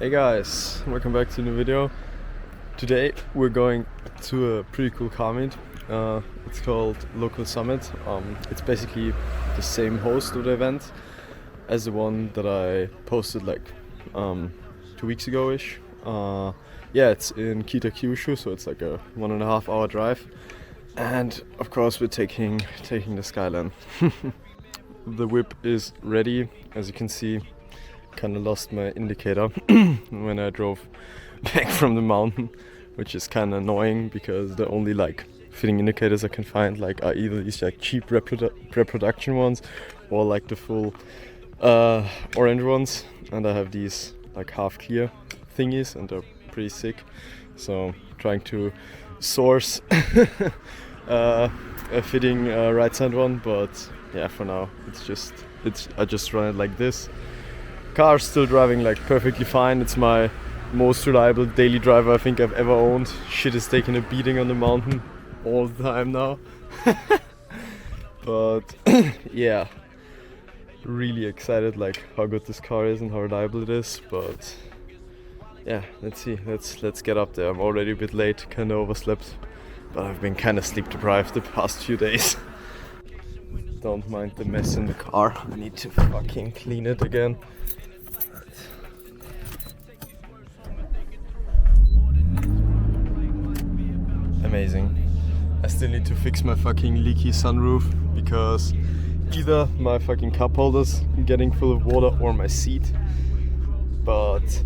Hey guys, welcome back to a new video. Today we're going to a pretty cool car meet. It's called Local Summit. It's basically the same host of the event as the one that I posted like 2 weeks ago-ish. Yeah, it's in Kitakyushu, so it's like a 1.5 hour drive. And of course we're taking the Skyline. The whip is ready, as you can see. Kind of lost my indicator when I drove back from the mountain, which is kind of annoying because the only like fitting indicators I can find like are either these like cheap reproduction ones or like the full orange ones, and I have these like half clear thingies and they're pretty sick, so trying to source a fitting right side one, but yeah, for now I just run it like this. Car's still driving like perfectly fine. It's my most reliable daily driver I think I've ever owned. Shit is taking a beating on the mountain all the time now. But yeah, really excited like how good this car is and how reliable it is. But yeah, let's see. Let's get up there. I'm already a bit late, kind of overslept, but I've been kind of sleep deprived the past few days. Don't mind the mess in the car. I need to fucking clean it again. Amazing. I still need to fix my fucking leaky sunroof because either my fucking cup holders getting full of water or my seat. But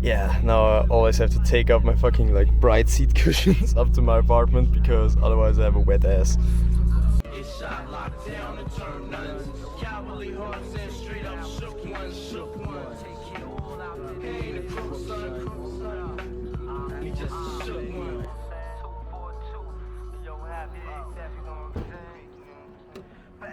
yeah, now I always have to take up my fucking like bright seat cushions up to my apartment because otherwise I have a wet ass.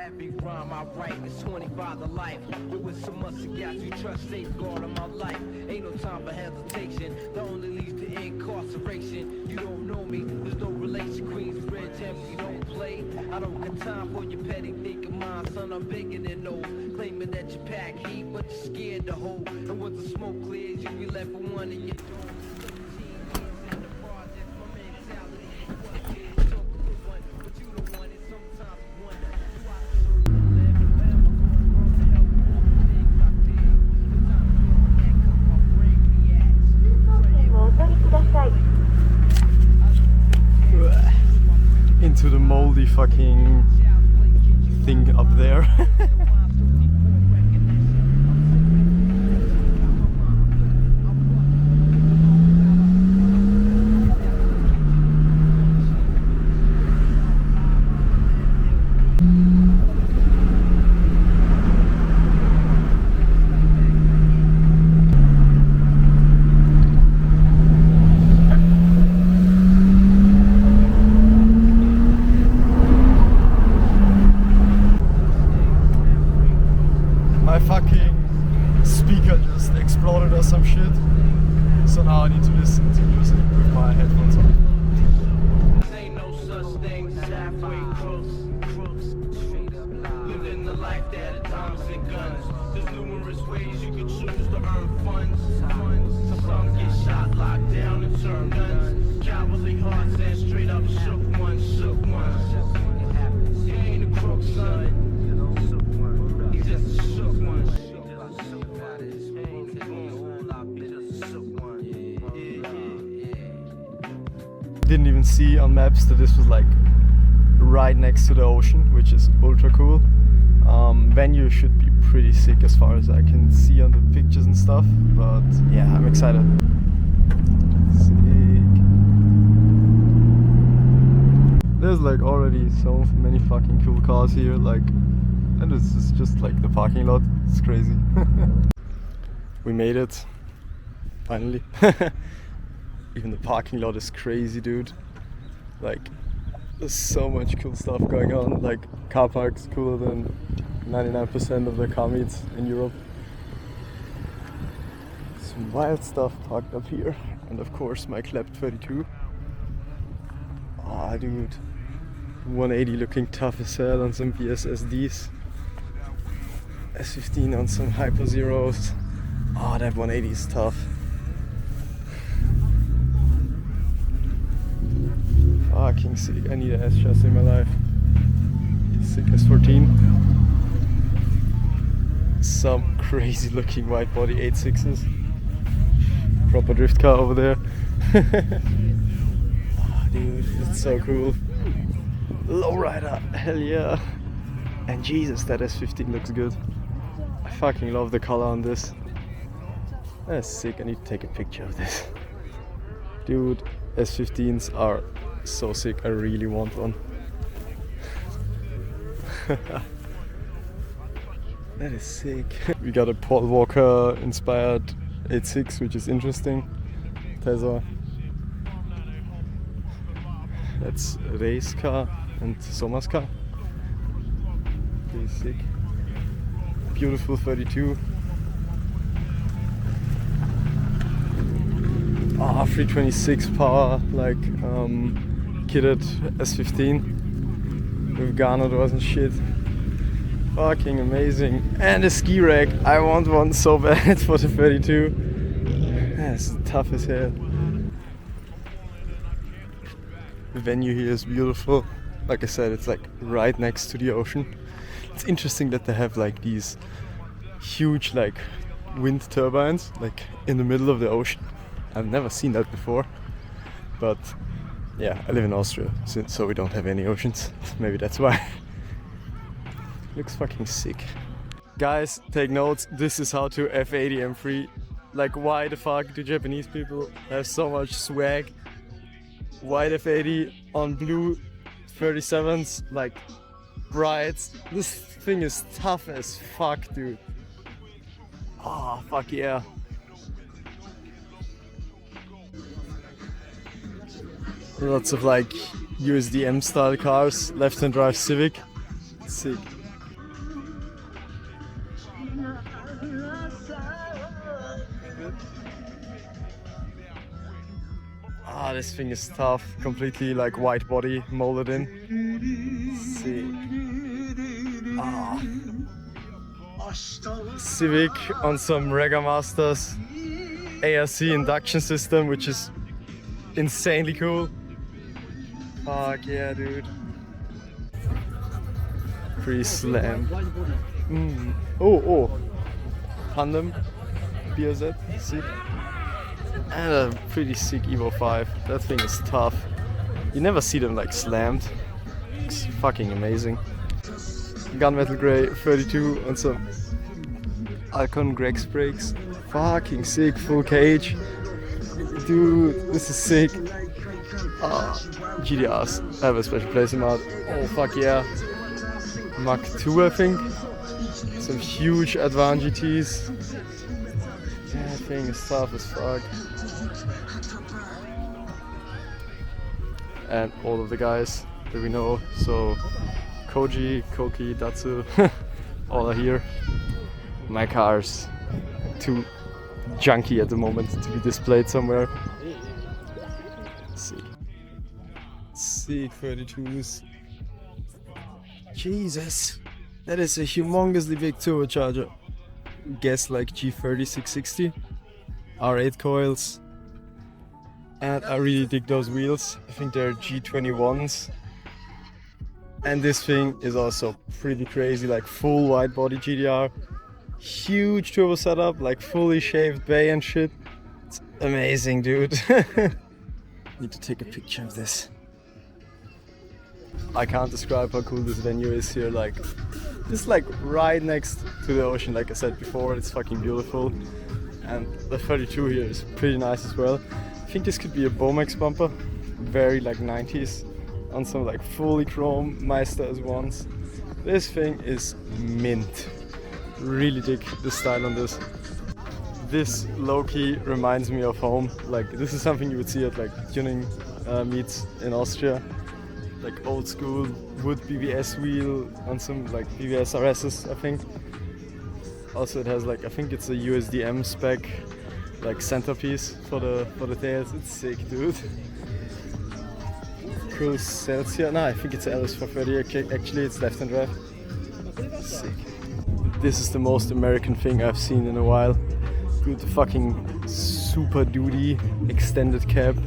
Every rhyme I write is 25 to life. But with so much I got you trust safeguard of my life. Ain't no time for hesitation. That only leads to incarceration. You don't know me, there's no relation. Queens, red temps, you don't play. I don't got time for your petty thinking mine, son. I'm bigger than those. Claiming that you pack heat, but you're scared to hold. And once the smoke clears, you be left with one in your door. Into the moldy fucking thing up there. My fucking speaker just exploded or some shit, so now I need to listen to music with my headphones on. Ain't no such thing as halfway crooks. Living the life that is diamonds and guns. There's numerous ways you can choose to earn funds. Some get shot, locked down, and turn nuns. Cowardly hearts and straight up shook ones. He ain't a crook, son. He's just a shook one. Didn't even see on maps that this was like right next to the ocean, which is ultra cool. Venue should be pretty sick as far as I can see on the pictures and stuff, but yeah, I'm excited. Sick. There's like already so many fucking cool cars here, like, and this is just like the parking lot. It's crazy. We made it, finally. Even the parking lot is crazy, dude. Like, there's so much cool stuff going on. Like, car parks cooler than 99% of the car meets in Europe. Some wild stuff parked up here. And of course, my Clap 32. Ah, dude. 180 looking tough as hell on some BSSDs. S15 on some Hyper Zeros. Oh, that 180 is tough. Fucking sick. I need an S chassis in my life. Sick S14. Some crazy looking wide body 8.6s. Proper drift car over there. Oh, dude, it's so cool. Lowrider, hell yeah. And Jesus, that S15 looks good. I fucking love the color on this. That's sick. I need to take a picture of this. Dude, S15s are so sick. I really want one. That is sick. We got a Paul Walker inspired 8.6, which is interesting. Tesla. That's a race car and Sommer's car. Pretty sick. Beautiful 32. Ah, 326 power, like kitted S15 with Garner doors and shit. Fucking amazing. And a ski rack. I want one so bad for the 32. That's tough as hell. The venue here is beautiful. Like I said, it's like right next to the ocean. It's interesting that they have like these huge like wind turbines like in the middle of the ocean. I've never seen that before. But yeah, I live in Austria, so we don't have any oceans. Maybe that's why. Looks fucking sick. Guys, take notes. This is how to F80 M3. Like, why the fuck do Japanese people have so much swag? White F80 on blue 37s, like bright. This thing is tough as fuck, dude. Oh, fuck yeah. Lots of like USDM style cars, left-hand drive Civic. Sick. Ah, this thing is tough. Completely like white body molded in. Sick. Ah. Civic on some Rega Masters ARC induction system, which is insanely cool. Fuck yeah, dude. Pretty slam. Oh. Tandem BRZ, sick. And a pretty sick Evo 5. That thing is tough. You never see them like slammed. It's fucking amazing. Gunmetal Grey 32 and some Alcon Greg's brakes. Fucking sick, full cage. Dude, this is sick. GDRs have a special place in my heart. Oh fuck yeah. Mach 2 I think. Some huge Advan GTs. Yeah, that thing is tough as fuck. And all of the guys that we know. So Koji, Koki, Datsu, all are here. My car's too junky at the moment to be displayed somewhere. Sick. Sick 32s. Jesus, that is a humongously big turbocharger. Guess like G30 660, R8 coils, and I really dig those wheels. I think they're G21s. And this thing is also pretty crazy, like full wide body GDR. Huge turbo setup, like fully shaved bay and shit. It's amazing, dude. Need to take a picture of this. I can't describe how cool this venue is here. Like, just like right next to the ocean, like I said before, it's fucking beautiful. And the 32 here is pretty nice as well. I think this could be a Bomex bumper, very like 90s, on some like fully chrome Meister S1s. This thing is mint. Really dig the style on this. This low-key reminds me of home. Like, this is something you would see at like tuning meets in Austria. Like old school wood BBS wheel on some like BBS RSs, I think. Also it has like, I think it's a USDM spec like centerpiece for the tails. It's sick, dude. Cool Celsius. No, I think it's a LS430. Actually, it's left-hand drive. Sick. This is the most American thing I've seen in a while. Dude, the fucking Super Duty extended cab.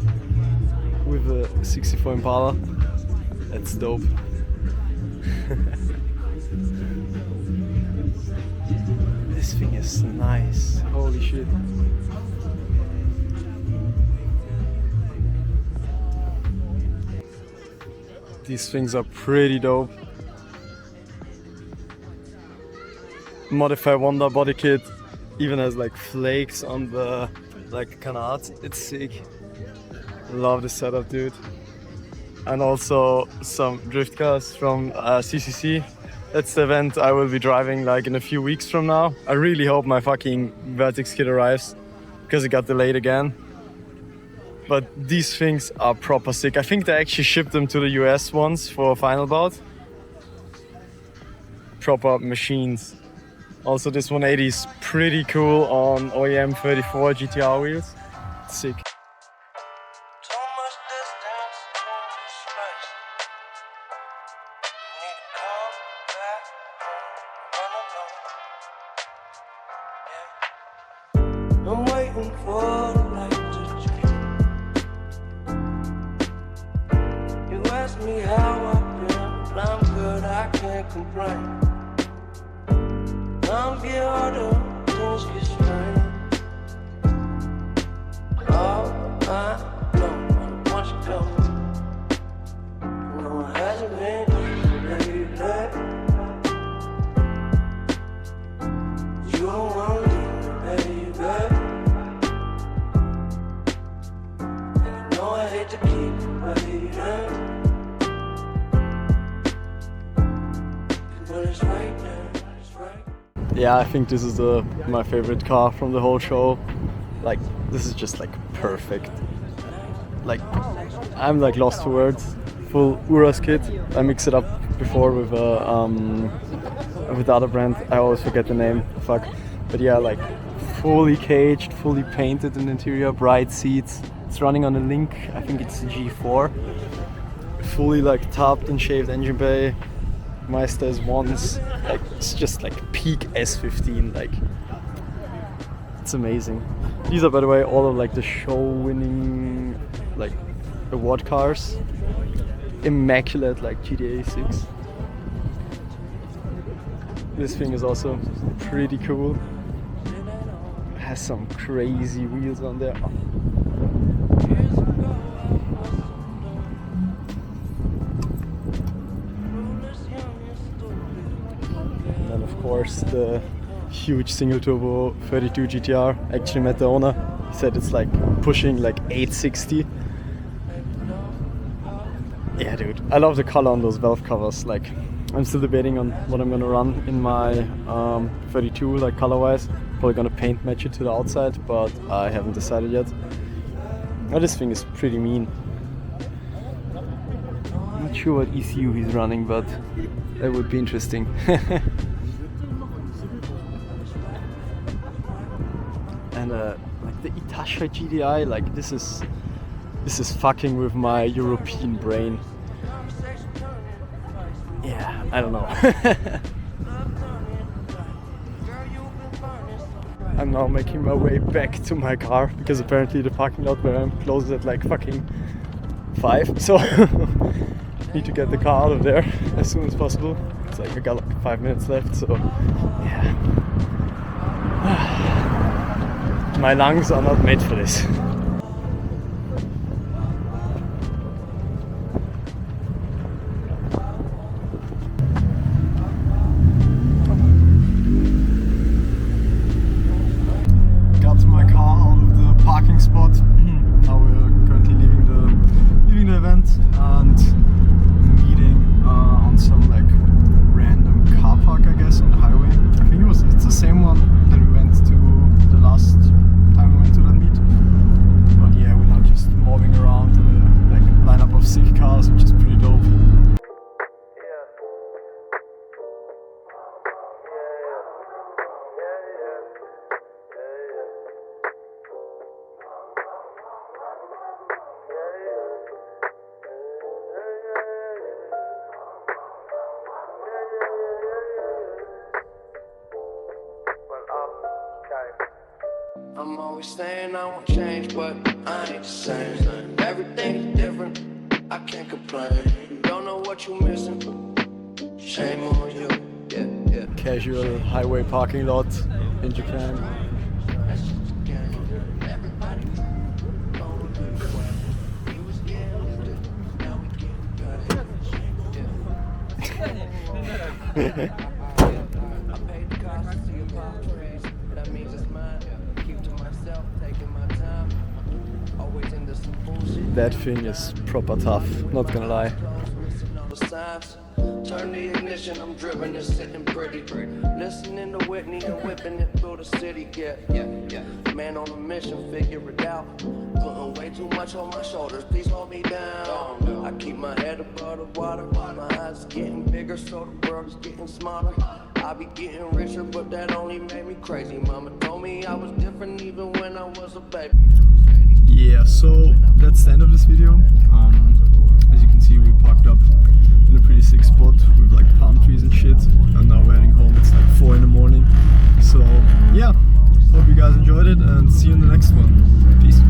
with a 64 Impala. That's dope. This thing is nice. Holy shit. These things are pretty dope. Modify Wonder body kit even has like flakes on the like canards. It's sick. Love the setup, dude. And also some drift cars from CCC. That's the event I will be driving like in a few weeks from now. I really hope my fucking Vertex kit arrives because it got delayed again. But these things are proper sick. I think they actually shipped them to the US once for a final bout. Proper machines. Also this 180 is pretty cool on OEM 34 GTR wheels. Sick. I'm waiting for the light to change. You ask me how I've been, well, I'm good, I can't complain. Time get harder, things get strange. Oh, I know, I want you go. No, it hasn't been lately. You don't want to leave me, baby. And you know I hate to keep you waiting, but it's right there, it's right. Yeah, I think this is my favorite car from the whole show. Like, this is just like perfect. Like, I'm like lost for words. Full Uras kit. I mixed it up before with the other brand. I always forget the name. Fuck. But yeah, like fully caged, fully painted in the interior, bright seats. It's running on a Link. I think it's G4. Fully like topped and shaved engine bay. Meister's ones. Like it's just like peak S15. Like it's amazing. These are, by the way, all of like the show-winning like award cars. Immaculate like GTA 6. This thing is also pretty cool. It has some crazy wheels on there. And then of course the huge single turbo 32 GTR. Actually met the owner. He said it's like pushing like 860. Yeah, dude, I love the color on those valve covers. Like, I'm still debating on what I'm gonna run in my 32, like color-wise. Probably gonna paint match it to the outside, but I haven't decided yet. Oh, this thing is pretty mean. I'm not sure what ECU he's running, but that would be interesting. And like the Itasha GDI, like this is fucking with my European brain. Yeah, I don't know. I'm now making my way back to my car because apparently the parking lot where I'm closes at like fucking 5, so need to get the car out of there as soon as possible. It's like I got like 5 minutes left, so yeah. My lungs are not made for this. Spot. Now we're currently leaving the event and meeting on some like random car park, I guess, on the highway. I think it's the same one that we went to the last time we went to that meet. I won't change, but I ain't the same. Everything's different, I can't complain. You don't know what you missing, shame on you. Yeah, yeah. Casual highway parking lot in Japan. That's just a game. Everybody only do the way. We was getting it, now we getting better. Yeah. I paid the cost to see your palm trees. That means it's mine. Keep to myself, taking my time. Always into some bullshit. That thing is proper tough, not gonna lie. Missing all the signs. Turn the ignition, I'm driven and sitting pretty. Listening to Whitney and whipping it through the city. Yeah. Man on a mission, figure it out. Putting way too much on my shoulders, please hold me down. I keep my head above the water. My eyes getting bigger, so the world is getting smaller. I be getting richer, but that only made me crazy. Mama told me I was different even when I was a baby. Yeah, so that's the end of this video. As you can see, we parked up in a pretty sick spot with like palm trees and shit, and now we're heading home. It's like 4 in the morning. So yeah, hope you guys enjoyed it and see you in the next one. Peace.